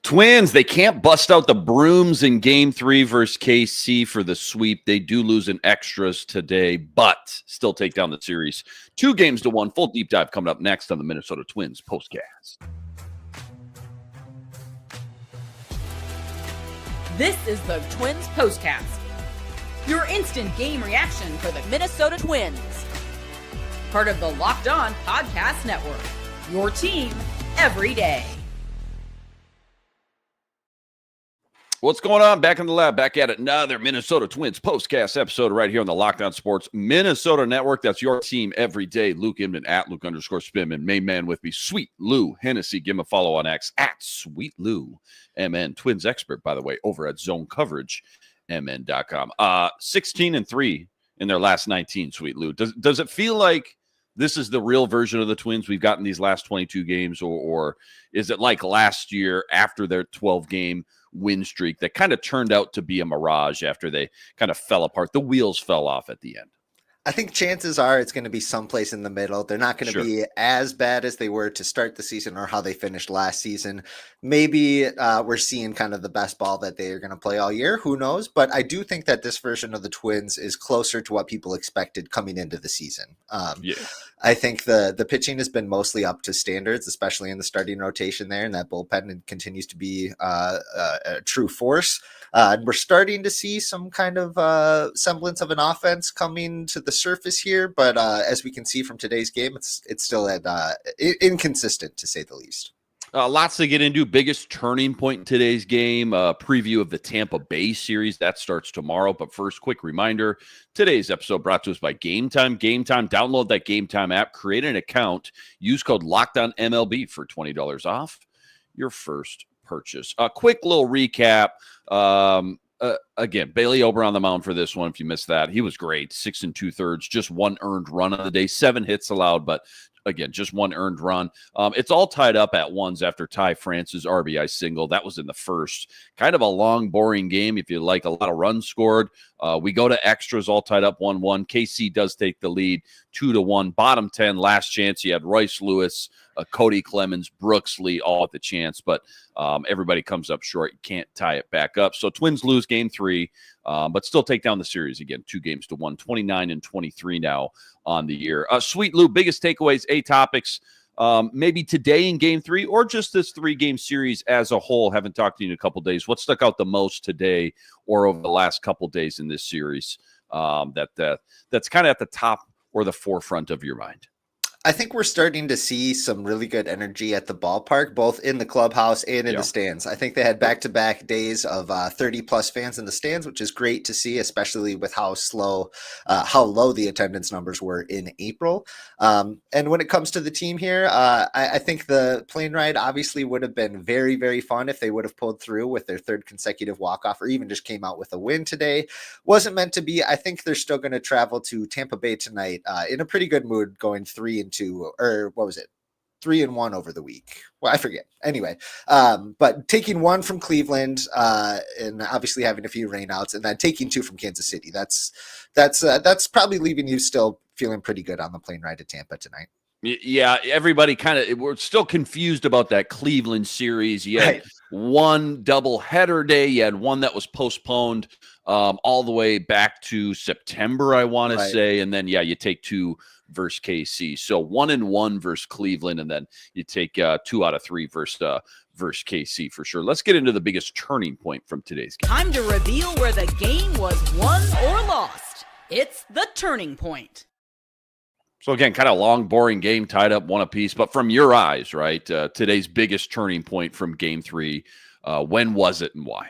Twins, they can't bust out the brooms in Game 3 versus KC for the sweep. They do lose in extras today, but still take down the series 2-1. Full deep dive coming up next on the Minnesota Twins postcast. This is the Twins postcast, your instant game reaction for the Minnesota Twins. Part of the Locked On Podcast Network, your team every day. What's going on? Back in the lab, back at it. Another Minnesota Twins postcast episode right here on the Locked On Sports Minnesota Network. That's your team every day. Luke Inman at Luke_Spinman. Main man with me, Sweet Lou Hennesey. Give him a follow on X at Sweet Lou MN. Twins expert, by the way, over at ZoneCoverageMN.com. 16-3 in their last 19, Sweet Lou. Does it feel like this is the real version of the Twins we've gotten these last 22 games, or is it like last year after their 12-game win streak that kind of turned out to be a mirage after they kind of fell apart? The wheels fell off at the end. I think chances are it's going to be someplace in the middle. They're not going to be as bad as they were to start the season or how they finished last season. Maybe we're seeing kind of the best ball that they are going to play all year. Who knows? But I do think that this version of the Twins is closer to what people expected coming into the season. I think the pitching has been mostly up to standards, especially in the starting rotation there, and that bullpen continues to be a true force. We're starting to see some kind of semblance of an offense coming to the surface here, but as we can see from today's game, it's still inconsistent, to say the least. Lots to get into. Biggest turning point in today's game, preview of the Tampa Bay series. That starts tomorrow. But first, quick reminder, today's episode brought to us by Game Time. Game Time, download that Game Time app, create an account, use code LOCKEDONMLB for $20 off your first purchase. A quick little recap. Again, Bailey Ober on the mound for this one. If you missed that, he was great. 6 2/3, just one earned run on the day, 7 hits allowed, but again, just one earned run. It's all tied up at ones after Ty France's RBI single. That was in the first. Kind of a long, boring game if you like a lot of runs scored. We go to extras, all tied up 1-1. KC does take the lead 2-1. Bottom 10, last chance. You had Royce Lewis, Cody Clemens, Brooks Lee, all at the chance, but everybody comes up short. You can't tie it back up. So Twins lose Game 3, but still take down the series again, 2-1, 29-23 now on the year. Sweet Lou, biggest takeaways, topics, maybe today in Game 3 or just this 3-game series as a whole. Haven't talked to you in a couple days. What stuck out the most today or over the last couple days in this series that's kind of at the top or the forefront of your mind? I think we're starting to see some really good energy at the ballpark, both in the clubhouse and in the stands. I think they had back-to-back days of 30-plus fans in the stands, which is great to see, especially with how low the attendance numbers were in April. And when it comes to the team here, I think the plane ride obviously would have been very, very fun if they would have pulled through with their third consecutive walk-off or even just came out with a win today. Wasn't meant to be. I think they're still going to travel to Tampa Bay tonight in a pretty good mood, going 3-2. Or what was it? 3-1 over the week. Well, I forget. Anyway, but taking 1 from Cleveland and obviously having a few rainouts, and then taking 2 from Kansas City. That's probably leaving you still feeling pretty good on the plane ride to Tampa tonight. Yeah, everybody we're still confused about that Cleveland series. You had one double header day. You had one that was postponed all the way back to September, I want to say. And then, you take 2 versus KC. So 1-1 versus Cleveland, and then you take 2 out of 3 versus KC for sure. Let's get into the biggest turning point from today's game. Time to reveal where the game was won or lost. It's the turning point. So again, kind of long, boring game, tied up 1 apiece. But from your eyes, right, today's biggest turning point from Game 3, when was it and why?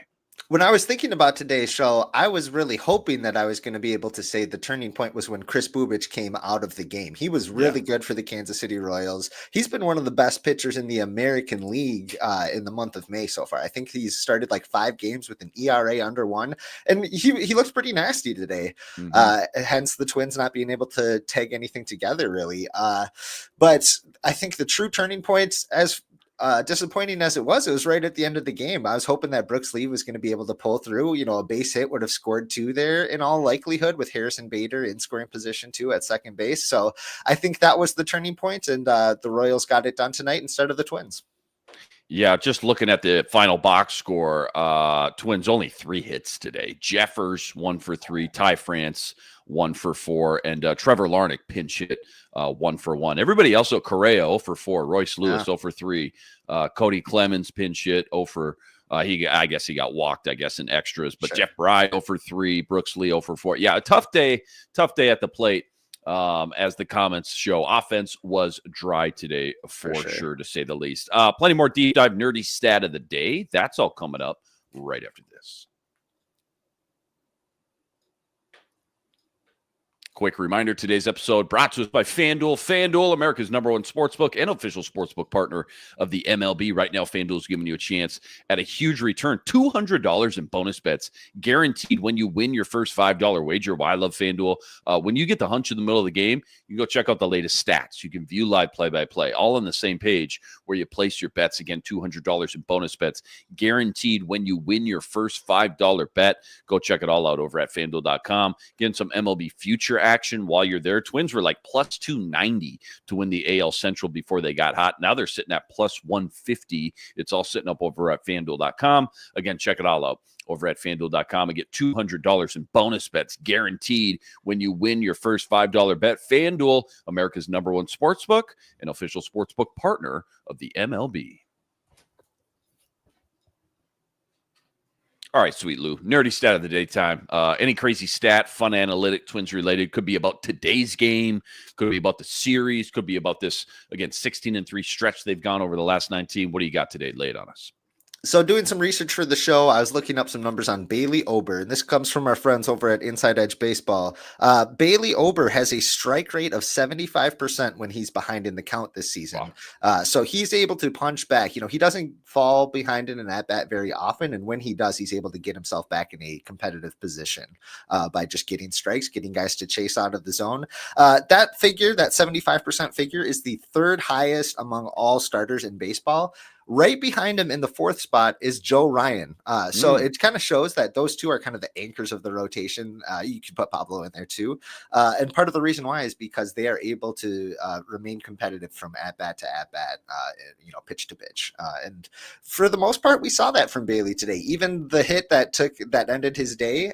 When I was thinking about today's show, I was really hoping that I was going to be able to say the turning point was when Kris Bubic came out of the game. He was really good for the Kansas City Royals. He's been one of the best pitchers in the American League in the month of May so far. I think he's started like 5 games with an ERA under 1, and he looks pretty nasty today. Hence the Twins not being able to tag anything together really. But I think the true turning point, as disappointing as it was right at the end of the game. I was hoping that Brooks Lee was going to be able to pull through. A base hit would have scored 2 there in all likelihood, with Harrison Bader in scoring position 2 at second base. So I think that was the turning point, and the Royals got it done tonight instead of the Twins. Yeah, just looking at the final box score, Twins only 3 hits today. Jeffers 1 for 3, Ty France 1 for 4, and Trevor Larnach pinch hit 1 for 1. Everybody else, Correa 0 for 4, Royce Lewis 0 for 3, Cody Clemens pinch hit 0 for. I guess he got walked, in extras. But sure. Jeff Bry 0 for 3, Brooks Lee 0 for 4. Yeah, a tough day at the plate. As the comments show, offense was dry today for sure, to say the least. Plenty more deep dive nerdy stat of the day. That's all coming up right after this. Quick reminder, today's episode brought to us by FanDuel. FanDuel, America's #1 sportsbook and official sportsbook partner of the MLB. Right now, FanDuel is giving you a chance at a huge return, $200 in bonus bets, guaranteed when you win your first $5 wager. Why I love FanDuel. When you get the hunch in the middle of the game, you can go check out the latest stats. You can view live play-by-play, all on the same page where you place your bets. Again, $200 in bonus bets, guaranteed when you win your first $5 bet. Go check it all out over at FanDuel.com. Getting some MLB future action while you're there. Twins were like plus 290 to win the AL Central before they got hot. Now they're sitting at plus 150. It's all sitting up over at FanDuel.com. Again, check it all out over at FanDuel.com and get $200 in bonus bets guaranteed when you win your first $5 bet. FanDuel, America's #1 sportsbook and official sportsbook partner of the MLB. All right, sweet Lou. Nerdy stat of the daytime. Any crazy stat, fun analytic, Twins related, could be about today's game, could be about the series, could be about this, again, 16-3 stretch they've gone over the last 19. What do you got today? Lay it on us. So doing some research for the show, I was looking up some numbers on Bailey Ober, and this comes from our friends over at Inside Edge Baseball. Bailey Ober has a strike rate of 75% when he's behind in the count this season. Wow. So he's able to punch back. You know, he doesn't fall behind in an at-bat very often, and when he does, he's able to get himself back in a competitive position by just getting strikes, getting guys to chase out of the zone. That figure, that 75% figure, is the third highest among all starters in baseball. Right behind him in the fourth spot is Joe Ryan. So it kind of shows that those two are kind of the anchors of the rotation. You can put Pablo in there too. And part of the reason why is because they are able to remain competitive from at-bat to at-bat, pitch to pitch. And for the most part, we saw that from Bailey today. Even the hit that ended his day,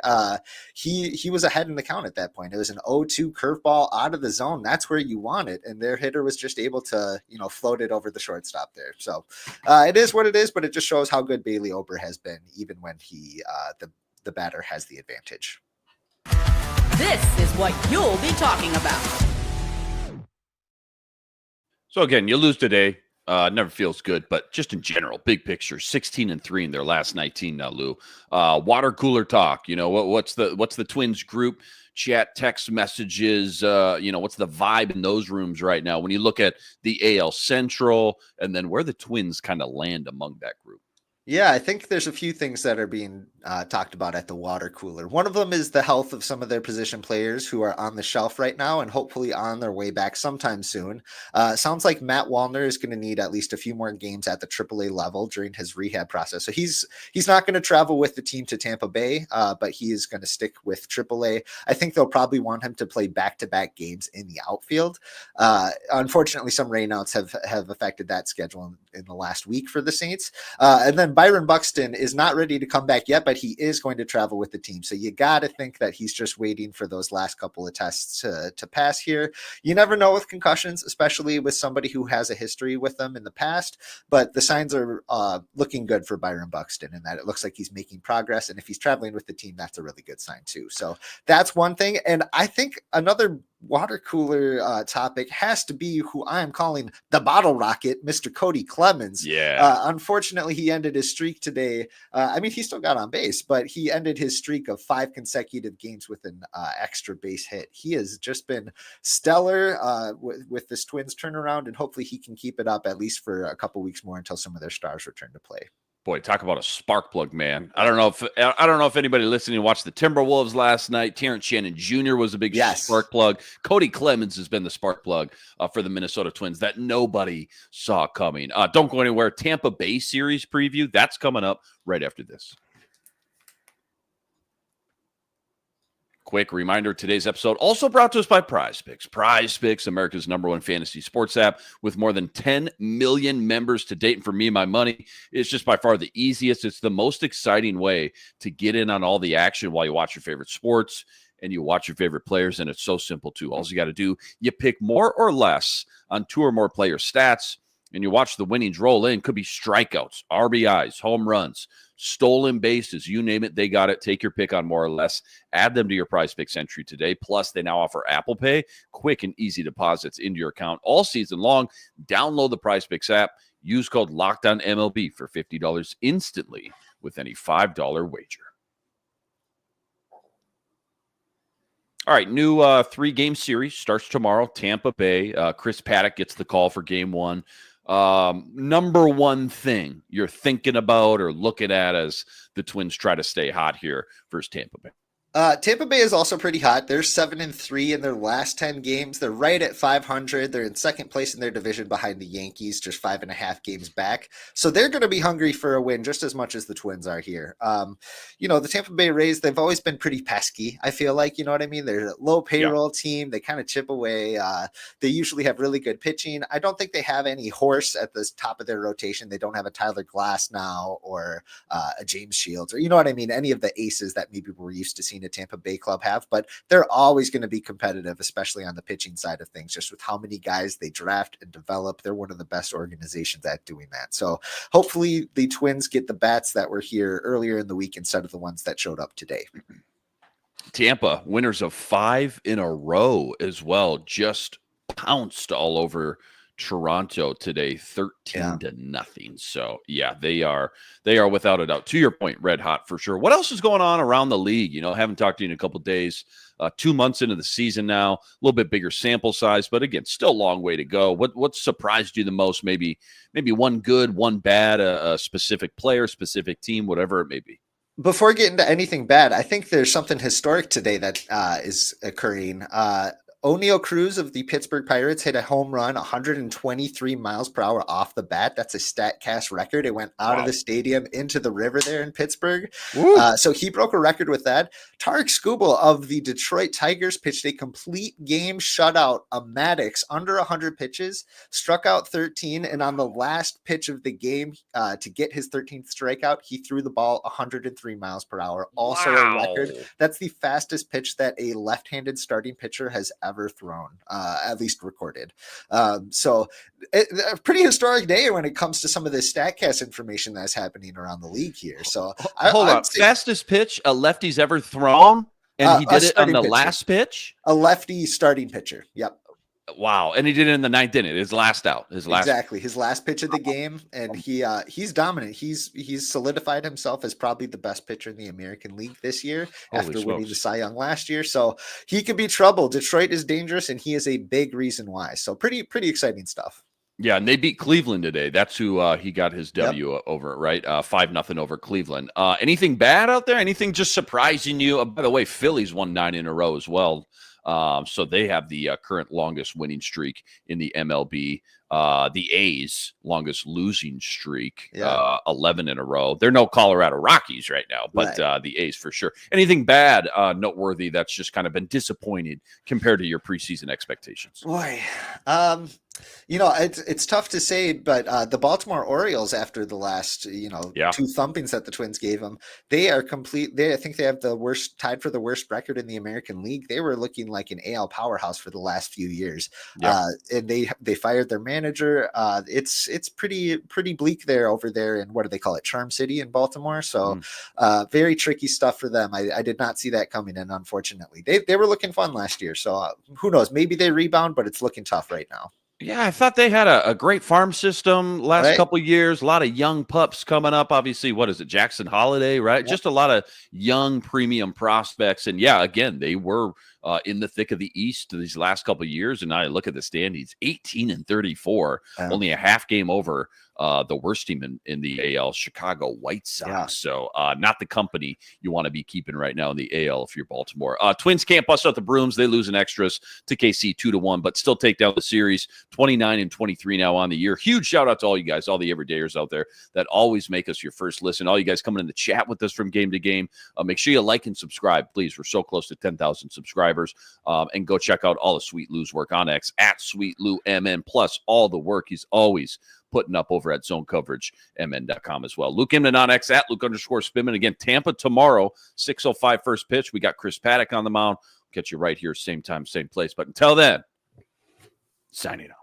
he was ahead in the count at that point. It was an 0-2 curveball out of the zone. That's where you want it. And their hitter was just able to, float it over the shortstop there. So it is what it is, but it just shows how good Bailey Ober has been, even when the batter has the advantage. This is what you'll be talking about. So again, you lose today. Never feels good, but just in general, big picture, 16-3 in their last 19 now, Lou. Water cooler talk. What's the Twins group chat, text messages, what's the vibe in those rooms right now when you look at the AL Central and then where the Twins kind of land among that group? Yeah, I think there's a few things that are being talked about at the water cooler. One of them is the health of some of their position players who are on the shelf right now and hopefully on their way back sometime soon. Sounds like Matt Wallner is going to need at least a few more games at the AAA level during his rehab process. So he's not going to travel with the team to Tampa Bay, but he is going to stick with AAA. I think they'll probably want him to play back-to-back games in the outfield. Unfortunately, some rainouts have affected that schedule in the last week for the Saints. And then Byron Buxton is not ready to come back yet, but he is going to travel with the team. So you got to think that he's just waiting for those last couple of tests to pass here. You never know with concussions, especially with somebody who has a history with them in the past, but the signs are looking good for Byron Buxton in that it looks like he's making progress. And if he's traveling with the team, that's a really good sign too. So that's one thing. And I think another water cooler topic has to be who I am calling the bottle rocket, Mr. Cody Clemens. Yeah. Unfortunately, he ended his streak today. He still got on base, but he ended his streak of 5 consecutive games with an extra base hit. He has just been stellar with this Twins turnaround, and hopefully he can keep it up at least for a couple weeks more until some of their stars return to play. Boy, talk about a spark plug, man. I don't know if anybody listening watched the Timberwolves last night. Terrence Shannon Jr. was a big spark plug. Cody Clemens has been the spark plug for the Minnesota Twins that nobody saw coming. Don't go anywhere. Tampa Bay series preview, that's coming up right after this. quick reminder, today's episode also brought to us by Prize Picks. Prize Picks, America's #1 fantasy sports app with more than 10 million members to date. And for me and my money, it's just by far the easiest. It's the most exciting way to get in on all the action while you watch your favorite sports and you watch your favorite players. And it's so simple, too. All you got to do, you pick more or less on 2 or more player stats, and you watch the winnings roll in. Could be strikeouts, RBIs, home runs, stolen bases, you name it, they got it. Take your pick on more or less. Add them to your Prize Picks entry today. Plus, they now offer Apple Pay, quick and easy deposits into your account all season long. Download the Prize Picks app. Use code LOCKEDONMLB for $50 instantly with any $5 wager. All right, new 3-game series starts tomorrow. Tampa Bay. Chris Paddock gets the call for game 1. Number one thing you're thinking about or looking at as the Twins try to stay hot here versus Tampa Bay? Tampa Bay is also pretty hot. They're 7-3 in their last 10 games. They're right at 500. They're in second place in their division behind the Yankees, just 5.5 games back. So they're going to be hungry for a win just as much as the Twins are here. The Tampa Bay Rays, they've always been pretty pesky, I feel like, you know what I mean? They're a low payroll team. They kind of chip away. They usually have really good pitching. I don't think they have any horse at the top of their rotation. They don't have a Tyler Glass now or a James Shields or, you know what I mean? Any of the aces that maybe we're used to seeing a Tampa Bay club have, but they're always going to be competitive, especially on the pitching side of things, just with how many guys they draft and develop. They're one of the best organizations at doing that. So hopefully the Twins get the bats that were here earlier in the week instead of the ones that showed up today. Tampa, winners of 5 in a row as well, just pounced all over Toronto today, 13-0. So yeah, they are without a doubt, to your point, red hot for sure. What else is going on around the league? You know, haven't talked to you in a couple of days. 2 months into the season now, a little bit bigger sample size, but again, still a long way to go. What surprised you the most? Maybe one good, one bad, a specific player, specific team, whatever it may be. Before getting to anything bad, I think there's something historic today that is occurring. O'Neal Cruz of the Pittsburgh Pirates hit a home run 123 miles per hour off the bat. That's a StatCast record. It went out of the stadium into the river there in Pittsburgh. So he broke a record with that. Tarik Skubal of the Detroit Tigers pitched a complete game shutout of Maddox under 100 pitches, struck out 13, and on the last pitch of the game to get his 13th strikeout, he threw the ball 103 miles per hour. Also a record. That's the fastest pitch that a left-handed starting pitcher has ever thrown, at least recorded. So a pretty historic day when it comes to some of this StatCast information that's happening around the league here. So hold on, fastest pitch a lefty's ever thrown, and he did it on the last pitch. A lefty starting pitcher. Yep. Wow, and he did it in the 9th inning. His last out. His last pitch of the game, and he's dominant. He's solidified himself as probably the best pitcher in the American League this year after winning the Cy Young last year. So he could be trouble. Detroit is dangerous, and he is a big reason why. So pretty exciting stuff. Yeah, and they beat Cleveland today. That's who he got his W over, right? 5-0 over Cleveland. Anything bad out there? Anything just surprising you? By the way, Phillies won 9 in a row as well. So they have the current longest winning streak in the MLB. The A's longest losing streak, 11 in a row. They're no Colorado Rockies right now, but the A's for sure. Anything bad, noteworthy that's just kind of been disappointed compared to your preseason expectations? Boy, it's tough to say, but the Baltimore Orioles, after the last, 2 thumpings that the Twins gave them, they are complete. I think they have tied for the worst record in the American League. They were looking like an AL powerhouse for the last few years. And they fired their manager. It's pretty bleak over there in, what do they call it? Charm City in Baltimore. So very tricky stuff for them. I did not see that coming in, unfortunately. They were looking fun last year. So who knows? Maybe they rebound, but it's looking tough right now. Yeah, I thought they had a great farm system last couple of years. A lot of young pups coming up. Obviously, what is it, Jackson Holiday, right? Just a lot of young premium prospects. And yeah, again, they were in the thick of the East these last couple of years. And now I look at the standings, 18-34, only a half game over the worst team in the AL, Chicago White Sox. Yeah. So not the company you want to be keeping right now in the AL if you're Baltimore. Twins can't bust out the brooms. They lose in extras to KC 2-1, but still take down the series 29-23 now on the year. Huge shout out to all you guys, all the everydayers out there that always make us your first listen. All you guys coming in the chat with us from game to game. Make sure you like and subscribe, please. We're so close to 10,000 subscribers. And go check out all of Sweet Lou's work on X at Sweet Lou MN, plus all the work he's always putting up over at ZoneCoverageMN.com as well. Luke Inman on X at Luke_Spinman. Again, Tampa tomorrow, 6:05 first pitch. We got Chris Paddock on the mound. Catch you right here, same time, same place. But until then, signing out.